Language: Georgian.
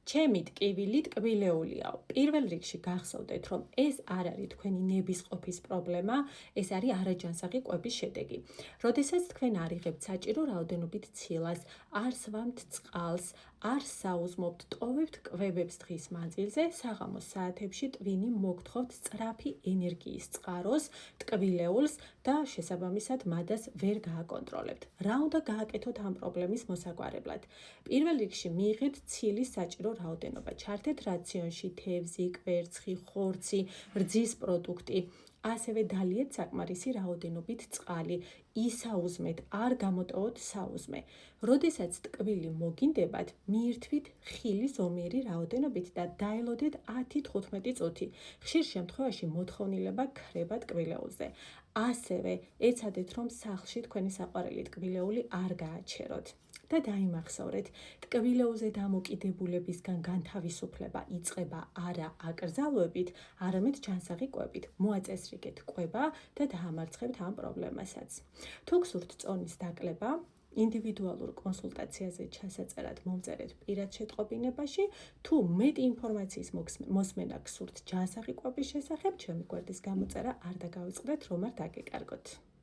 ჩემი ტკივილი ტკბილეულიაო. პირველ რიგში გახსოვდეთ, რომ ეს არ არის თქვენი ნების ყოფის პრობლემა, ეს არის არაჯანსაღი კვების შედეგი. როდესაც თქვენ არ იღებთ საჭირო რაოდენობით ცილას, არ სვამთ წყალს, არ საუზმობთ, ტოვებთ კვებებს დღის მანძილზე, საღამოს საათებში ტვინი მოგთხოვთ სწრაფი ენერგიის წყაროს, ტკბილეულს და შესაბამისად მადას ვერ გააკონტროლებთ. რა უნდა გააკეთოთ ამ პრობლემის მოსაგვარებლად? პირველ რიგში მიიღეთ ცილის საჭირო რაოდენობა. ჩართეთ რაციონში თევზი, კვერცხი, ხორცი, რძის პროდუქტი. ასევე დალიეთ საკმარისი რაოდენობით წყალი. ისაუზმეთ, არ გამოტოვოთ საუზმე. როდესაც ტკბილი მოგინდებათ, მიირთვით ხილის ზომიერი რაოდენობით და დაელოდეთ 10-15 წუთი. ხშირ შემთხვევაში მოთხოვნილება ქრება ტკბილეულზე. ასევე ეცადეთ, რომ სახლში თქვენი საყვარელი ტკბილეული არ გააჩეროთ. და დაიმახსოვრეთ, ტკბილეულზე დამოკიდებულებისგან განთავისუფლება იწყება არა აკრძალვებით, არამედ ჯანსაღი კვებით. მოაწესრიგეთ კვება და დაამარცხებთ ამ პრობლემასაც. თუ გსურთ წონის დაკლება, ინდივიდუალურ კონსულტაციაზე ჩასაწერად მომწერეთ პირად შეტყობინებაში, თუ მეტი ინფორმაციის მოსმენა გსურთ ჯანსაღი კვების შესახებ, ჩემი გვერდის გამოწერა არ დაგავიწყდეთ, რომ არ დაგეკარგოთ.